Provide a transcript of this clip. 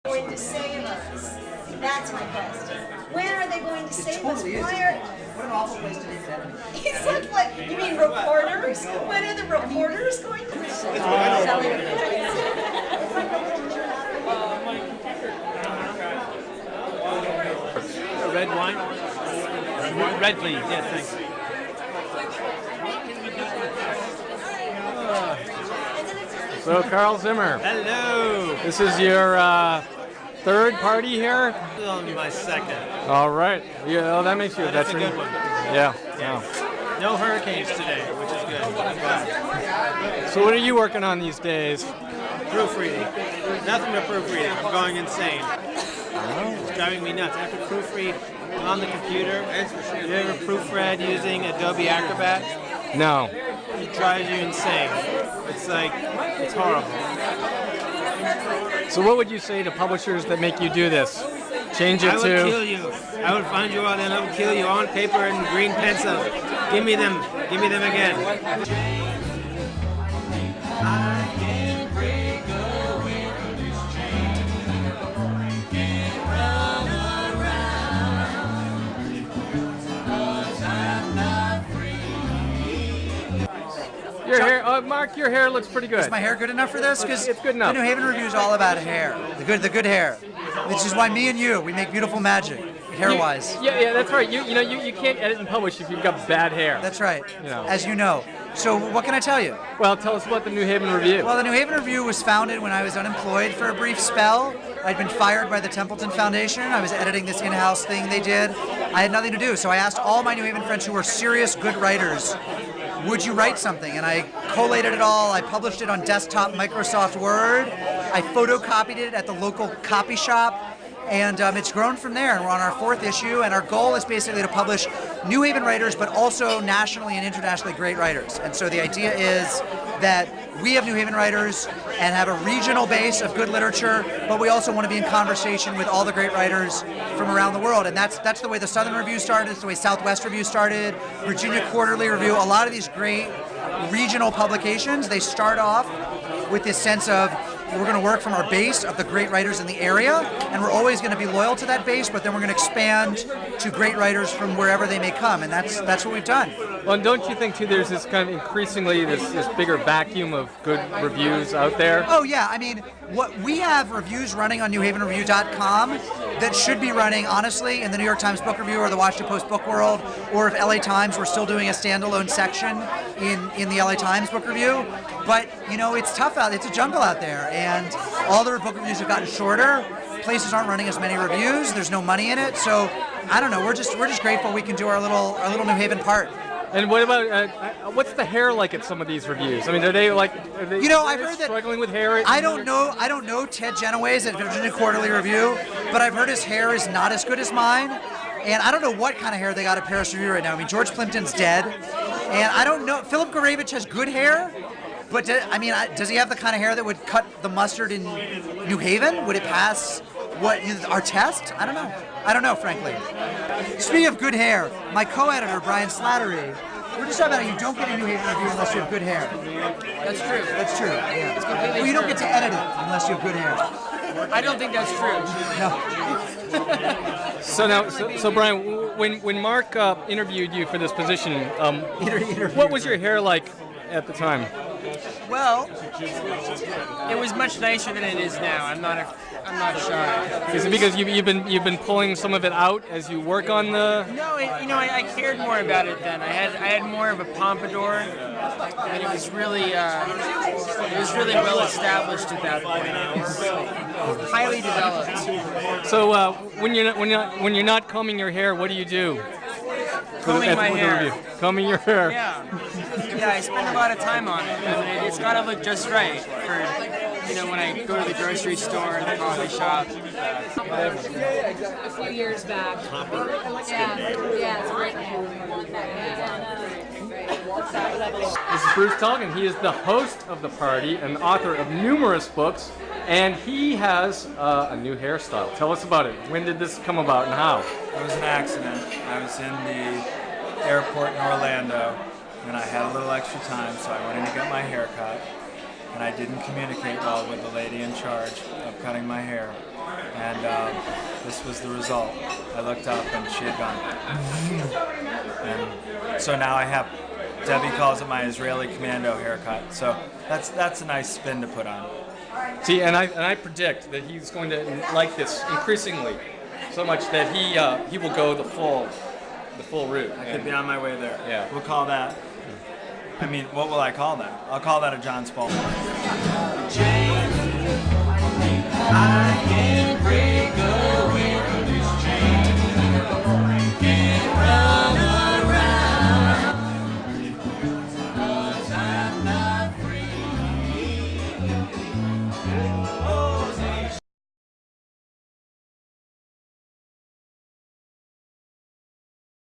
Going to save us? That's my question. When are they going to save us? Why are... What an awful place to be dead. It's like what? You mean reporters? When are the reporters going to be selling? Red wine? Red, please. Yes, thanks. So, Carl Zimmer. Hello. This is your third party here? This is only my second. All right. Yeah, that makes you a That's a veteran. good one. Yeah. Yeah. No hurricanes today, which is good. I'm glad. So, what are you working on these days? Proofreading. Nothing but proofreading. I'm going insane. It's driving me nuts. I have to proofread on the computer. Have you ever proofread using Adobe Acrobat? No. It drives you insane. It's like, it's horrible. So, what would you say to publishers that make you do this? Change it I would kill you. I would find you all and I would kill you on paper and green pencil. Give me them. Give me them again. Your hair, Mark, your hair looks pretty good. Is my hair good enough for this? Because it's good enough. The New Haven Review is all about hair, the good hair, which is why me and you, we make beautiful magic, hair-wise. Yeah, that's right. You can't edit and publish if you've got bad hair. That's right. As you know. So what can I tell you? Well, tell us about the New Haven Review. Well, the New Haven Review was founded when I was unemployed for a brief spell. I'd been fired by the Templeton Foundation. I was editing this in-house thing they did. I had nothing to do, so I asked all my New Haven friends who were serious, good writers, would you write something? And I collated it all. I published it on desktop Microsoft Word. I photocopied it at the local copy shop. And it's grown from there, and we're on our 4th issue, and our goal is basically to publish New Haven writers, but also nationally and internationally great writers. And so the idea is that we have New Haven writers and have a regional base of good literature, but we also want to be in conversation with all the great writers from around the world. And that's the way the Southern Review started, it's the way Southwest Review started, Virginia Quarterly Review. A lot of these great regional publications, they start off with this sense of we're going to work from our base of the great writers in the area, and we're always going to be loyal to that base, but then we're going to expand to great writers from wherever they may come, and that's what we've done. Well, and don't you think, too, there's this kind of increasingly this bigger vacuum of good reviews out there? Oh, yeah. I mean, what we have reviews running on newhavenreview.com that should be running, honestly, in the New York Times Book Review or the Washington Post Book World, or if LA Times were still doing a standalone section in the LA Times Book Review. But, it's tough out. It's a jungle out there, and all the book reviews have gotten shorter. Places aren't running as many reviews. There's no money in it. So, I don't know. We're just grateful we can do our little New Haven part. And what about what's the hair like at some of these reviews? I mean, are they I've heard that struggling with hair? I don't know Ted Genoways at Virginia Quarterly Review, but I've heard his hair is not as good as mine. And I don't know what kind of hair they got at Paris Review right now. I mean, George Plimpton's dead, and I don't know. Philip Gorevich has good hair, but does he have the kind of hair that would cut the mustard in New Haven? Would it pass our test? I don't know, frankly. Speaking of good hair, my co-editor, Brian Slattery, we're just talking about how you don't get a New Haven Review unless you have good hair. That's true. That's true, yeah. It's completely Well, you don't true. get to edit it unless you have good hair. I don't think that's true. No. So Brian, when Mark interviewed you for this position, what was your hair like at the time? Well, it was much nicer than it is now. I'm not shy. Is it because you've been pulling some of it out as you work on the? No, I cared more about it then. I had more of a pompadour, and it was really well established at that point. It was highly developed. So when you're not combing your hair, what do you do? Combing my hair. Combing your hair. Yeah, I spend a lot of time on it. I mean, it's got to look just right for, when I go to the grocery store and the coffee shop. A few years back. Yeah, it's great. This is Bruce Tulgan. He is the host of the party and author of numerous books, and he has a new hairstyle. Tell us about it. When did this come about and how? It was an accident. I was in the airport in Orlando, and I had a little extra time, so I went in to get my hair cut, and I didn't communicate well with the lady in charge of cutting my hair. and this was the result. I looked up and she had gone, and so now I have, Debbie calls it my Israeli commando haircut. So that's a nice spin to put on. See, and I predict that he's going to like this increasingly, so much that he will go the full route. I could be on my way there. Yeah. We'll call that. I mean, what will I call that? I'll call that a John Spalding.